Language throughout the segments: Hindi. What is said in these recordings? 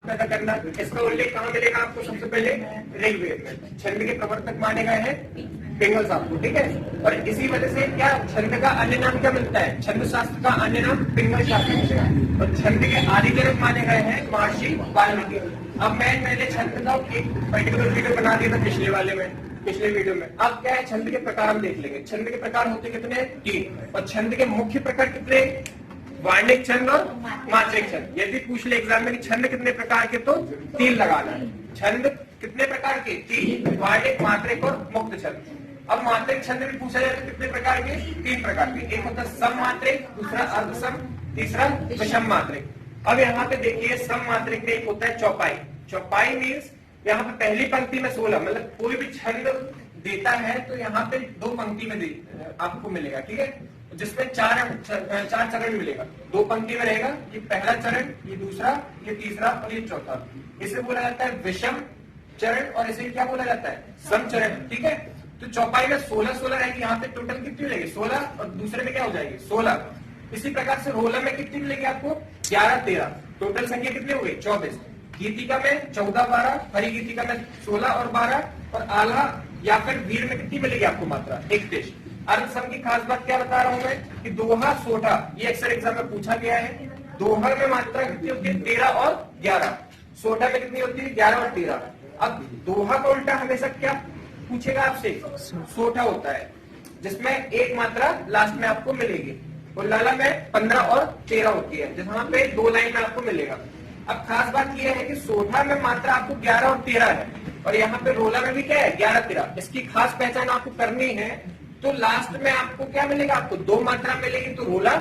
पैदा करना, इसका उल्लेख कहाँ मिलेगा आपको? सबसे पहले ऋग्वेद में। छंद के प्रवर्तक माने गए हैं पिंगल साहब को, ठीक है। और इसी वजह से क्या छंद का अन्य नाम क्या मिलता है? छंद शास्त्र का अन्य नाम पिंगल शास्त्र मिलेगा। और छंद के आदि जनक माने गए हैं महर्षि वाल्मीकि। अब मैं पहले छंद का एक पर्टिकुलर वीडियो बना दिया था पिछले वीडियो में। अब क्या है, छंद के प्रकार हम देख लेंगे। छंद के प्रकार होते कितने? 3। और छंद के मुख्य प्रकार कितने? वार्णिक छंद और मात्रिक छंद। यदि पूछ ले एग्जाम में कि छंद कितने प्रकार के, तो 3 लगाना है। छंद कितने प्रकार के? 3। वार्णिक, मात्रिक और मुक्त छंद। अब मात्रिक छंद भी पूछा जाए तो कितने प्रकार के? 3 प्रकार के। एक होता है सम मात्रिक, दूसरा अर्ध सम, तीसरा विषम मात्रिक। अब यहाँ पे देखिए सम मात्रिक में एक होता है चौपाई। चौपाई मीन्स यहाँ पे पहली पंक्ति में 16, मतलब कोई भी छंद देता है तो यहाँ पे 2 पंक्ति में आपको मिलेगा, ठीक है। जिसमें 4 चरण मिलेगा। 2 पंक्ति में रहेगा, ये पहला चरण, ये दूसरा, ये तीसरा और ये चौथा। इसे बोला जाता है विषम चरण और इसे क्या बोला जाता है? सम चरण, ठीक है। तो चौपाई में 16 रहेगी। यहाँ पे टोटल कितनी मिलेगी? 16 और दूसरे में क्या हो जाएगी? 16। इसी प्रकार से रोला में कितनी मिलेगी आपको? 11, 13। टोटल संख्या कितनी हो गई? 24। गीतिका में 14, 12, हरी गीतिका में 16 और 12 और आल्हा या फिर वीर में कितनी मिलेगी आपको मात्रा? 31। अर्ध सम की खास बात क्या बता रहा हूं मैं कि दोहा, सोठा, ये अक्सर एग्जाम में पूछा गया है। दोहा में मात्रा कितनी होती है? 13 और 11। सोठा में कितनी होती है? 11 और 13। अब दोहा का उल्टा हमेशा क्या पूछेगा आपसे? सोठा होता है, जिसमें एक मात्रा लास्ट में आपको मिलेगी। और लाला में 15 और 13 होती है, जहां पे 2 लाइन में आपको मिलेगा। अब खास बात यह है कि सोठा में मात्रा आपको 11 और 13 है और यहाँ पे रोला में भी क्या है? 11, 13। इसकी खास पहचान आपको करनी है। तो लास्ट में आपको क्या मिलेगा? आपको 2 मात्रा मिलेगी तो रोला,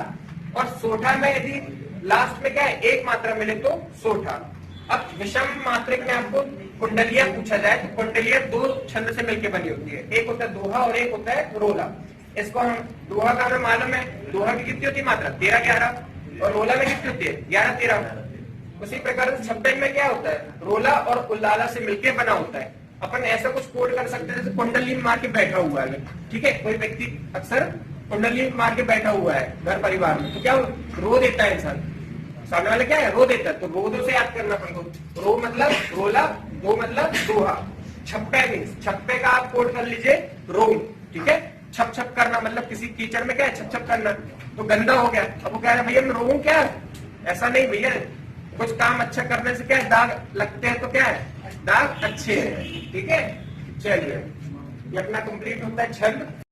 और सोठा में यदि लास्ट में क्या है? 1 मात्रा मिले तो सोठा। अब विषम मात्रिक में आपको कुंडलियां पूछा जाए तो कुंडलियां 2 छंद से मिलकर बनी होती है। एक होता है दोहा और एक होता है रोला। इसको हम दोहा का हमें मालूम है, दोहा की कितनी होती है मात्रा? 13, 11। और रोला में कितनी होती है? 11, 13। उसी प्रकार से छब्बे में क्या होता है? रोला और उल्लाला से मिलकर बना होता है। अपन ऐसा कुछ कोड कर सकते हैं जैसे कुंडली मार के बैठा हुआ है, ठीक है। कोई व्यक्ति अक्सर कुंडली मार के बैठा हुआ है घर परिवार में, तो क्या रो देता है इंसान, सामने वाला क्या है? रो देता है। तो रो से याद करना पड़ेगा। रो मतलब रोला, दो मतलब दोहा। छप्पे मीन्स, छप्पे का आप कोड कर लीजिए रोम, ठीक है। छप छप करना मतलब किसी कीचड़ में क्या है? छप छप करना, तो गंदा हो गया। अब वो कह रहा है भैया मैं रोऊं क्या? ऐसा नहीं भैया, कुछ काम अच्छा करने से क्या है? दाग लगते हैं तो क्या है? दाग अच्छे हैं, ठीक है। चलिए, ये अपना कंप्लीट होता है छंद।